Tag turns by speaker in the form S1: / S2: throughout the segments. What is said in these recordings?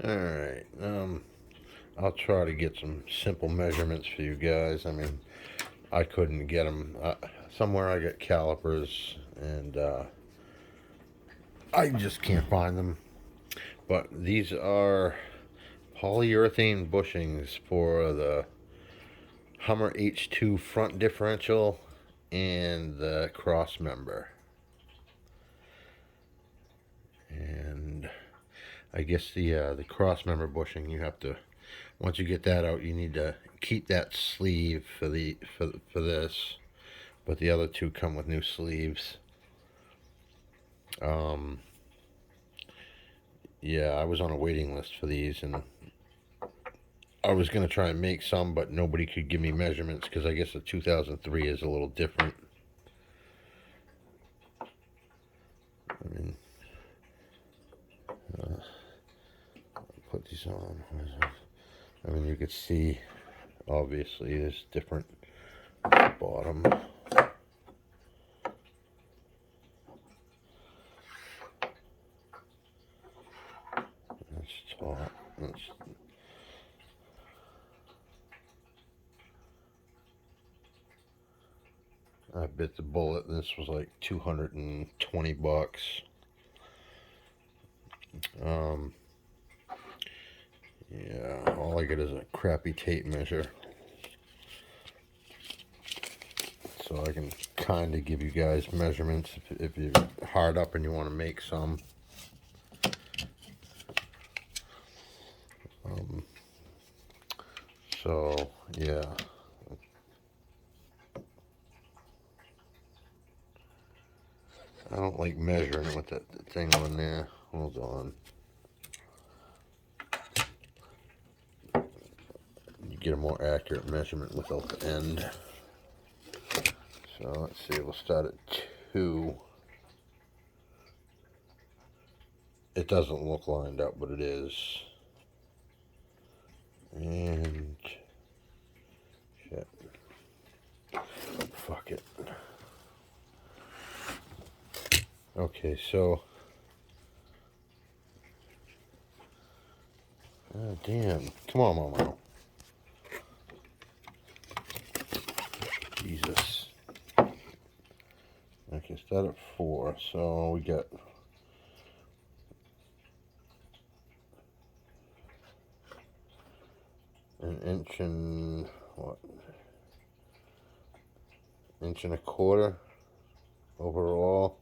S1: Alright, I'll try to get some simple measurements for you guys. I mean, I couldn't get them. Somewhere I got calipers, and I just can't find them. But these are polyurethane bushings for the Hummer H2 front differential and the crossmember. And I guess the crossmember bushing, you have to, once you get that out, you need to keep that sleeve for this. But the other two come with new sleeves. Um, yeah, I was on a waiting list for these, and I was gonna try and make some, but nobody could give me measurements because I guess the 2003 is a little different. I mean, put these on. I mean, you could see obviously there's different bottom. That's top. That's, I bit the bullet. This was like 220 bucks. Um, yeah, all I get is a crappy tape measure. So I can kind of give you guys measurements if you're hard up and you want to make some. Um, so, yeah. I don't like measuring with that thing on there. Hold on. You get a more accurate measurement without the end. So let's see, we'll start at 2. It doesn't look lined up, but it is. And shit. Fuck it. Okay, so oh, damn. Come on, Mama. Jesus. Okay, start at 4. So we got an inch and what? Inch and a quarter overall.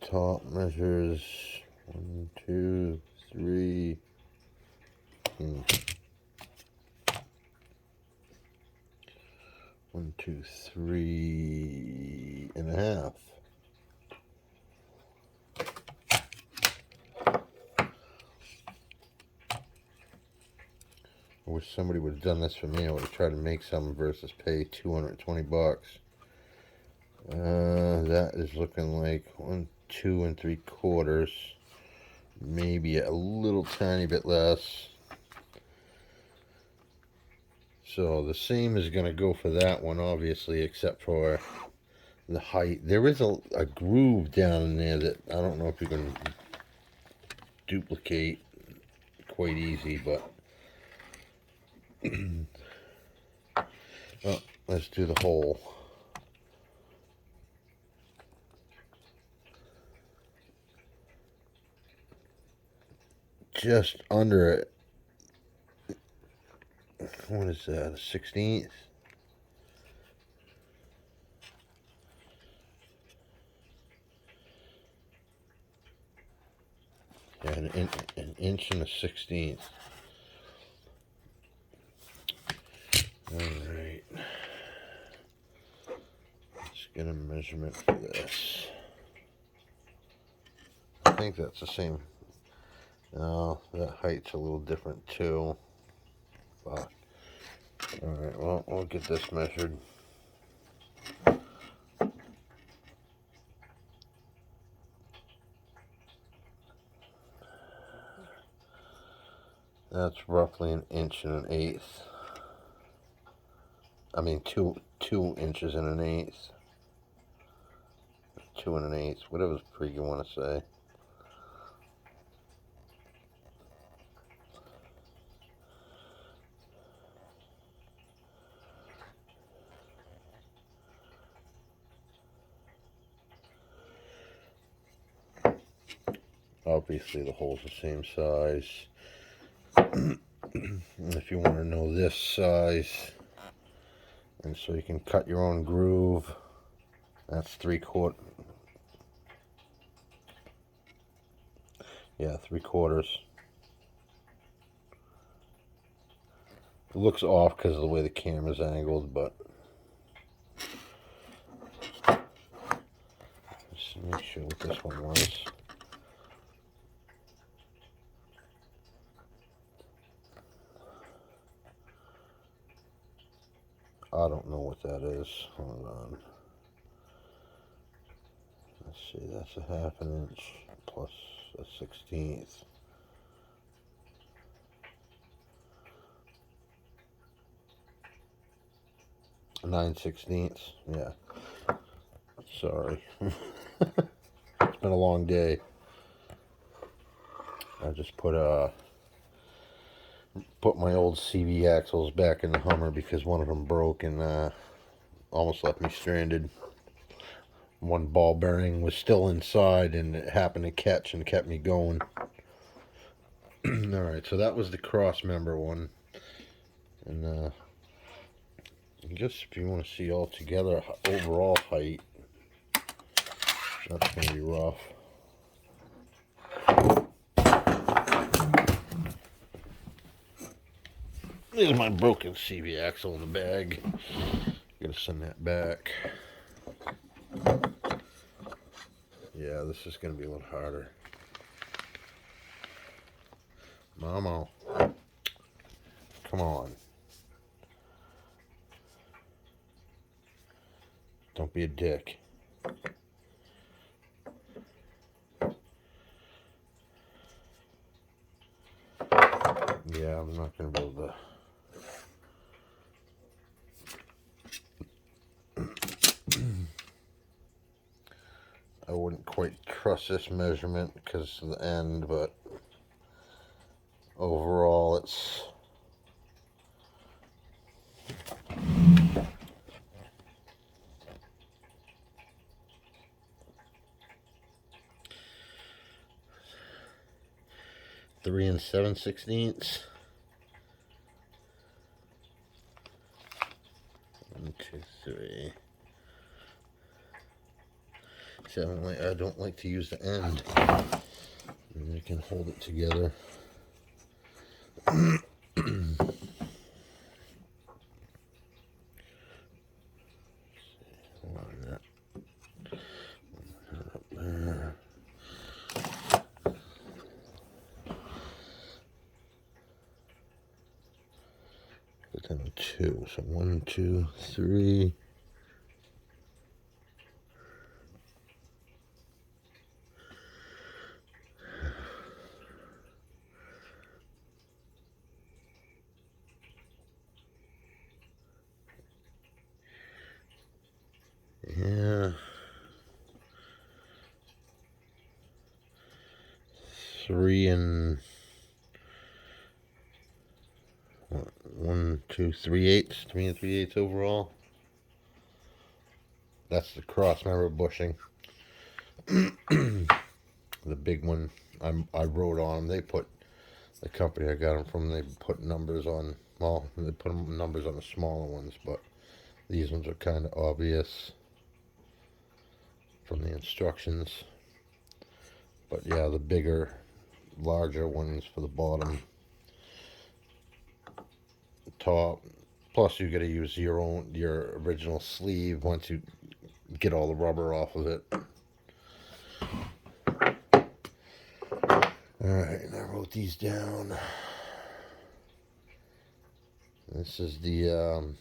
S1: Top measures 1, 2, 3. 1, 2, 3.5. I wish somebody would have done this for me. I would have tried to make some versus pay 220 bucks. That is looking like 1, 2 3/4. Maybe a little tiny bit less. So the seam is going to go for that one, obviously, except for the height. There is a groove down in there that I don't know if you can duplicate quite easy, but well, let's do the hole. Just under it. What is that? A 16th? Yeah, an inch and a 16th. Alright. Let's get a measurement for this. I think that's the same. No, that height's a little different too. But, alright, well, we'll get this measured. That's roughly an inch and an eighth. I mean, 2 inches and an eighth. 2 1/8, whatever freak you want to say. Obviously the hole's the same size. If you want to know this size, and so you can cut your own groove, that's 3/4. Yeah, 3/4. It looks off because of the way the camera's angled, but just make sure what this one was. I don't know what that is. Hold on. Let's see, that's a 1/2 inch plus a 1/16. 9/16. Yeah. Sorry. It's been a long day. I just put my old CV axles back in the Hummer because one of them broke and almost left me stranded. One ball bearing was still inside and it happened to catch and kept me going. Alright, so that was the cross member one. And I guess if you want to see all together overall height, that's going to be rough. There's my broken CV axle in the bag. Gotta send that back. Yeah, this is gonna be a little harder. Mama, come on. Don't be a dick. Yeah, I'm not gonna be able to. I wouldn't quite trust this measurement because of the end, but overall it's three and 7/16. 1, 2, 3. See, I don't like to use the end. And you can hold it together. Put that on 2. So 1, 2, 3. Yeah. 3 and 1, 2, 3/8. 3 and 3/8 overall. That's the cross member bushing. The big one I wrote on them. They put, the company I got them from, they put numbers on, well, they put numbers on the smaller ones, but these ones are kind of obvious from the instructions. But yeah, the bigger, larger ones for the bottom, top. Plus you got to use your original sleeve once you get all the rubber off of it. Alright, and I wrote these down. This is the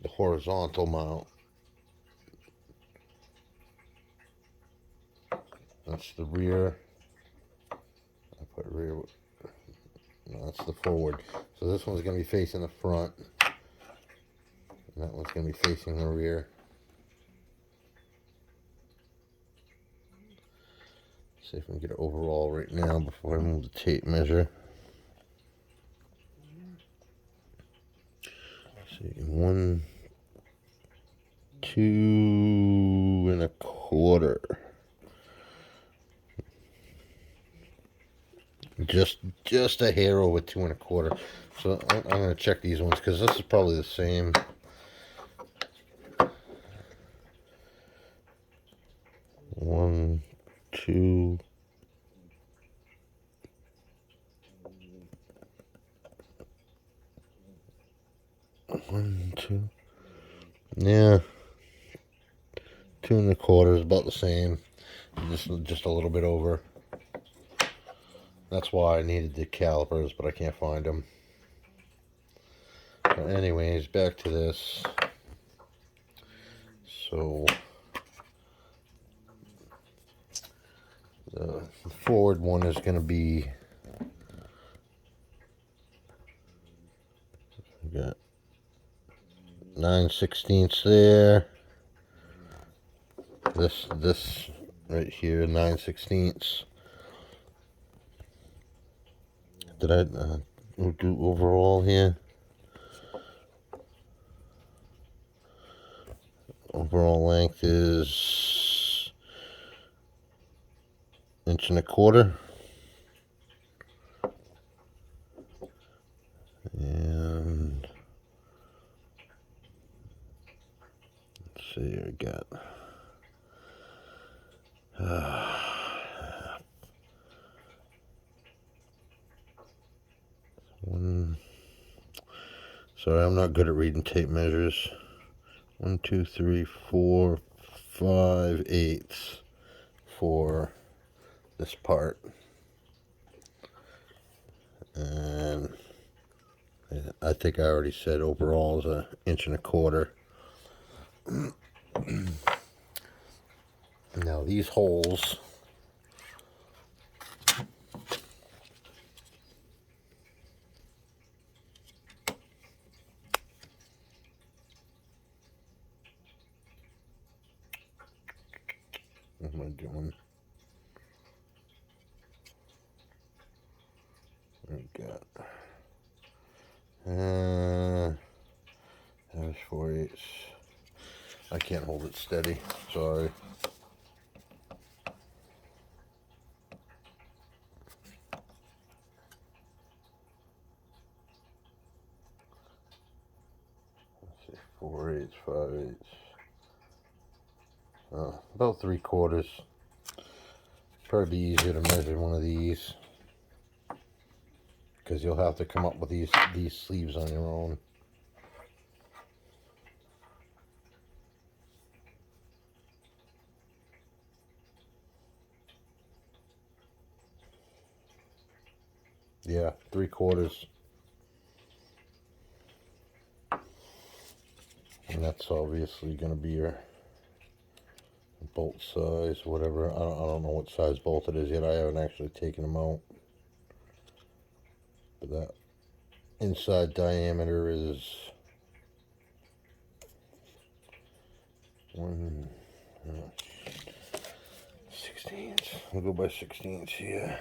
S1: horizontal mount. That's the rear. I put rear. No, that's the forward. So this one's going to be facing the front. And that one's going to be facing the rear. See if we can get it overall right now before I move the tape measure. Let's see, 1, 2 1/4. Just a hair over 2 1/4. So I'm going to check these ones because this is probably the same. One, two. One, two. Yeah. 2 1/4 is about the same. Just a little bit over. That's why I needed the calipers, but I can't find them. But anyways, back to this. So the forward one is going to be, we got 9/16 there. This right here, 9/16. Did I do overall here? Overall length is 1 1/4 inches. And let's see, I got one. Sorry, I'm not good at reading tape measures. 1, 2, 3, 4, 5/8 for this part, and I think I already said overall is 1 1/4 inches. Now these holes, what am I doing? We got there's 4/8. I can't hold it steady. Sorry. Let's see, 4/8, 5/8. About 3/4. Probably be easier to measure one of these, because you'll have to come up with these sleeves on your own. Yeah, 3/4. And that's obviously going to be your bolt size, whatever. I don't know what size bolt it is yet. I haven't actually taken them out. But that inside diameter is 1/16. We'll go by 16s here.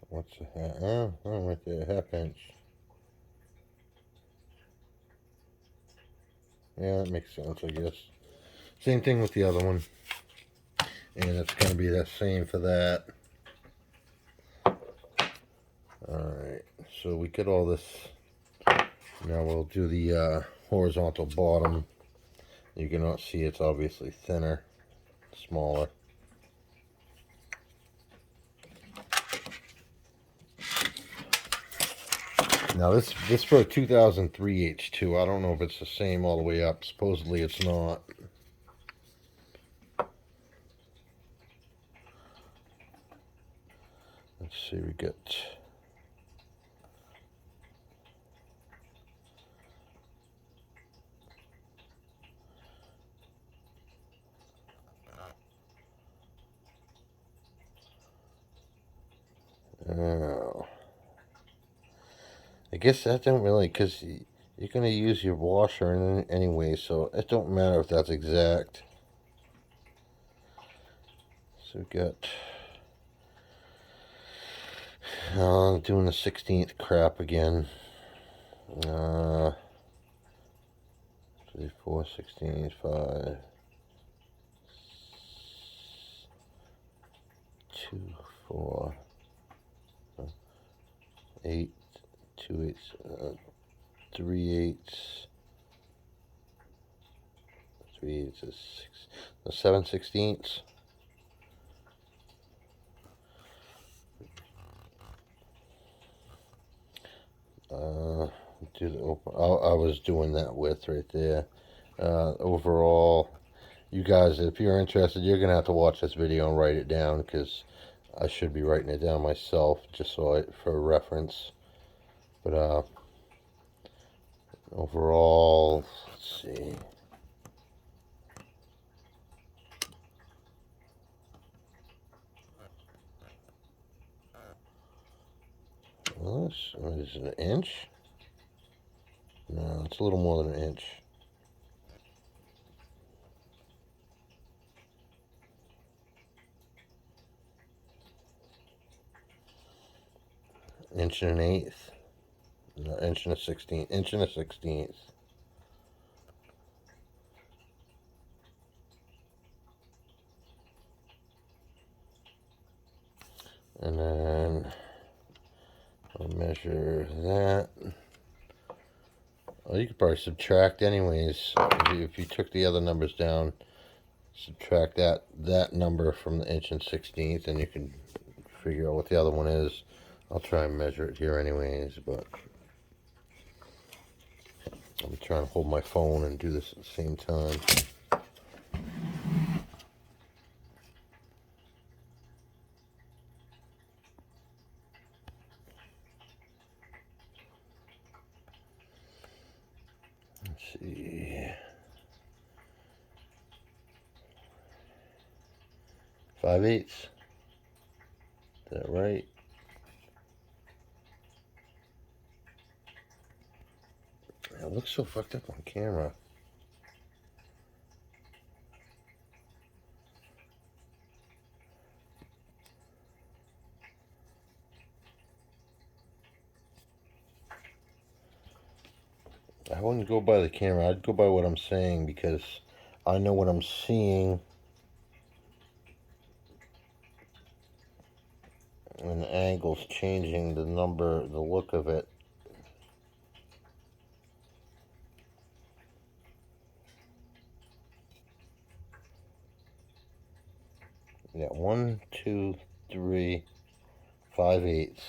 S1: What's a half? Oh, right there, 1/2 inch. Yeah, that makes sense, I guess. Same thing with the other one. And it's going to be the same for that. Alright, so we get all this. Now we'll do the horizontal bottom. You cannot see it's obviously thinner, smaller. Now this for a 2003 H2. I don't know if it's the same all the way up. Supposedly it's not. Let's see, we get guess that don't really, because you're going to use your washer anyway, so it don't matter if that's exact. So we got, doing the 16th crap again. 3, 4, 16, 5, 2, 4, 8, 2 eighths, 3 eighths, 3 eighths is 6, 7 16ths. Do the open. I was doing that width right there. Overall, you guys, if you're interested, you're gonna have to watch this video and write it down, because I should be writing it down myself just so for reference. But overall, let's see. Well, is it an inch? No, it's a little more than an inch. Inch and an eighth. No, inch and a 16th. Inch and a 16th. And then I'll measure that. Well, you could probably subtract anyways. If you took the other numbers down, subtract that number from the inch and 16th, and you can figure out what the other one is. I'll try and measure it here anyways, but I'm trying to hold my phone and do this at the same time. Let's see. 5/8. Is that right? It looks so fucked up on camera. I wouldn't go by the camera. I'd go by what I'm saying, because I know what I'm seeing. And the angle's changing the number, the look of it. Yeah, 1, 2, 3, 5/8.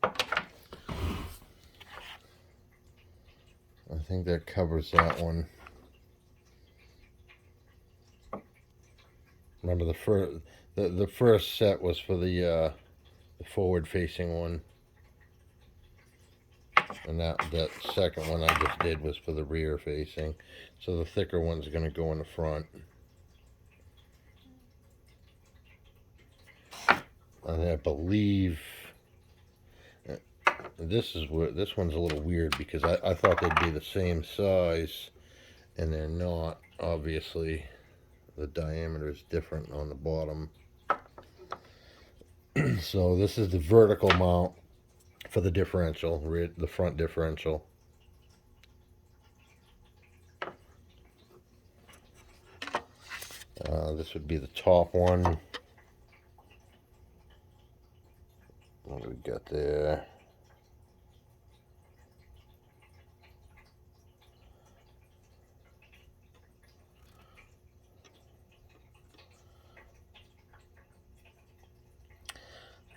S1: I think that covers that one. Remember the first set was for the forward facing one, and that second one I just did was for the rear facing. So the thicker one's going to go in the front. And I believe this one's a little weird, because I thought they'd be the same size, and they're not. Obviously, the diameter is different on the bottom. So this is the vertical mount for the differential, the front differential. This would be the top one. What do we got there?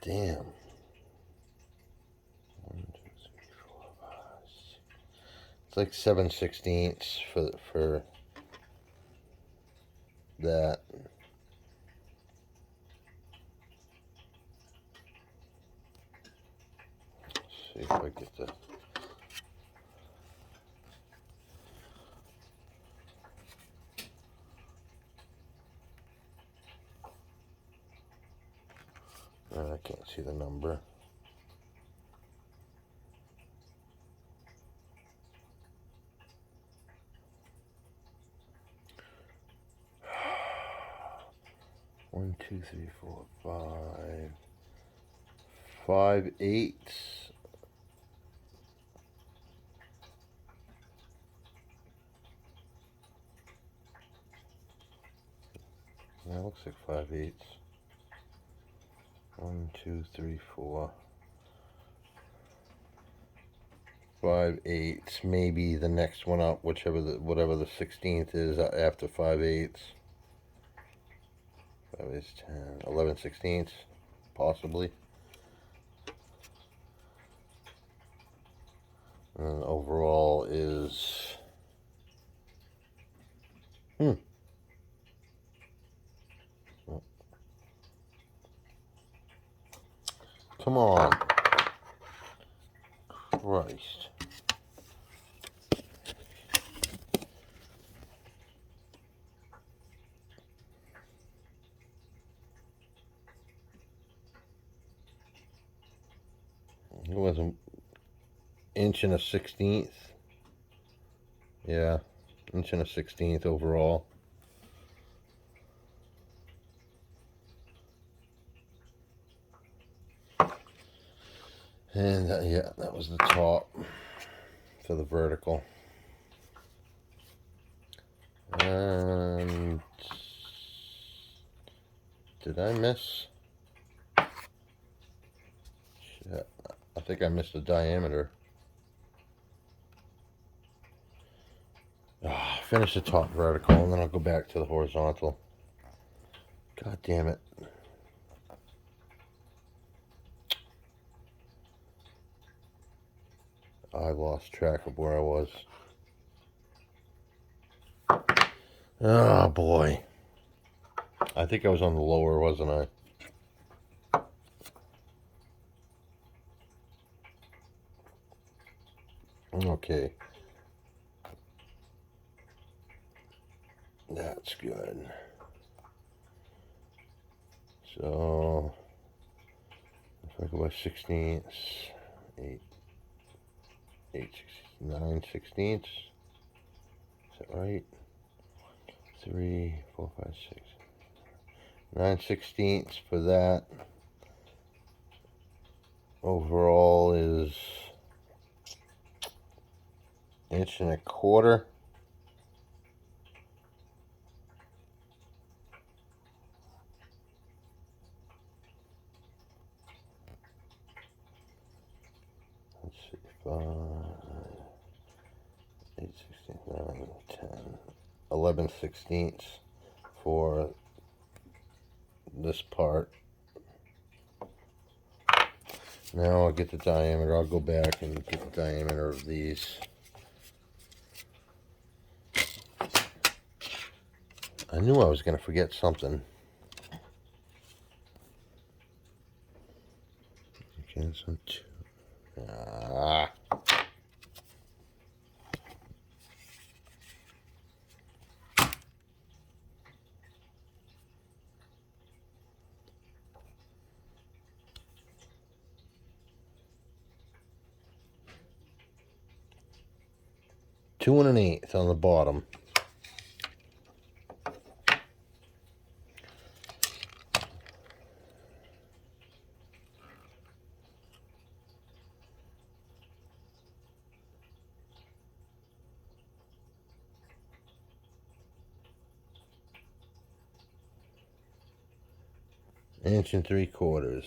S1: Damn. 1, 2, 3, 4, 5, 6. It's like 7/16 for that. Let's see if I get the. I can't see the number. 1, 2, 3, 4, 5. 5/8. That looks like 5/8. 1, 2, 3, 4. 5/8. Maybe the next one up, whatever the 16th is after 5/8. 5/8, 10, 11/16, possibly. And overall is come on, Christ. It was an inch and a 16th. Yeah, inch and a 16th overall. And yeah, that was the top for the vertical. And did I miss? Shit, I think I missed the diameter. Finish the top vertical and then I'll go back to the horizontal. God damn it. I lost track of where I was. Oh boy. I think I was on the lower, wasn't I? Okay. That's good. So, if I go by 16ths, 9/16. Is that right? 3, 4, 5, 6. 9/16 for that. Overall is 1.25 inches. Let's see, 5, 8, 16, 9, 10, 11/16 for this part. Now I'll get the diameter. I'll go back and get the diameter of these. I knew I was going to forget something. Okay, so 2. Ah. Two and an eighth on the bottom. Inch and 3/4.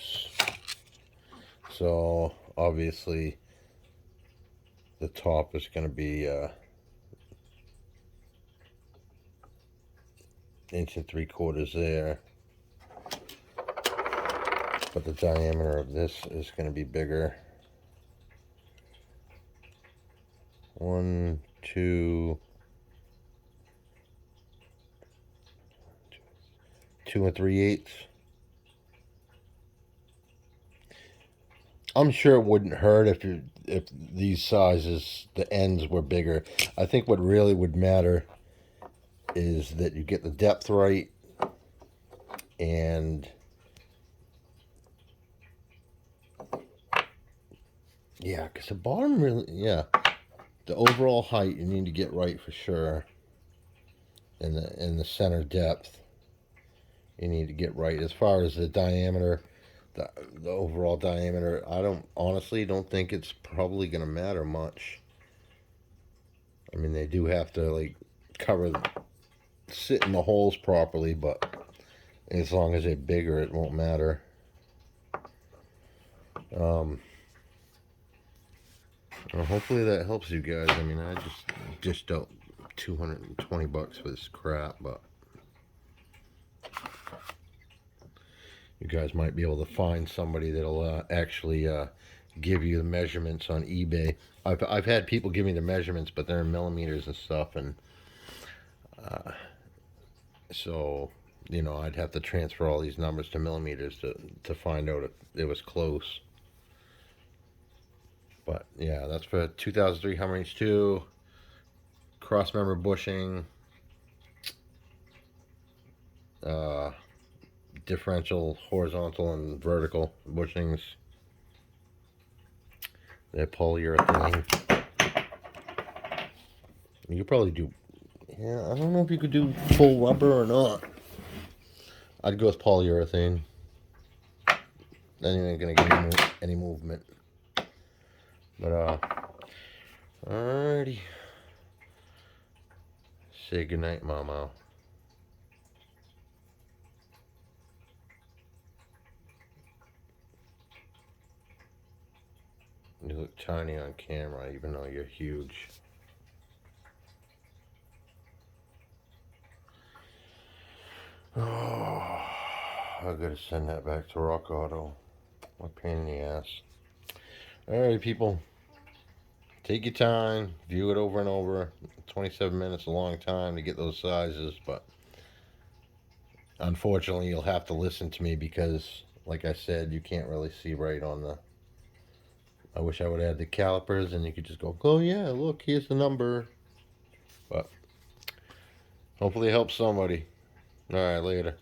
S1: So obviously the top is going to be 1 3/4 there, but the diameter of this is going to be bigger. 1, 2, 2 3/8. I'm sure it wouldn't hurt if these sizes, the ends were bigger. I think what really would matter is that you get the depth right, and yeah, because the bottom really, yeah, the overall height you need to get right for sure, and the center depth, you need to get right. As far as the diameter, the overall diameter, I honestly don't think it's probably going to matter much. I mean, they do have to like cover, sit in the holes properly, but as long as they're bigger, it won't matter. Well, hopefully that helps you guys. I mean, I just out $220 for this crap, but you guys might be able to find somebody that'll actually give you the measurements on eBay. I've had people give me the measurements, but they're in millimeters and stuff, and so you know I'd have to transfer all these numbers to millimeters to find out if it was close. But yeah, that's for 2003 Hummer H2 cross member bushing, uh, differential horizontal and vertical bushings. They're polyurethane. You could probably do, yeah, I don't know if you could do full rubber or not. I'd go with polyurethane. Then you ain't gonna get any movement. But alrighty. Say goodnight, Mama. You look tiny on camera, even though you're huge. Oh, I gotta send that back to Rock Auto. What a pain in the ass. Alright, people. Take your time, view it over and over. 27 minutes, a long time to get those sizes, but unfortunately you'll have to listen to me because, like I said, you can't really see right on the... I wish I would have had the calipers and you could just go, oh yeah, look, here's the number. But hopefully it helps somebody. Alright, later.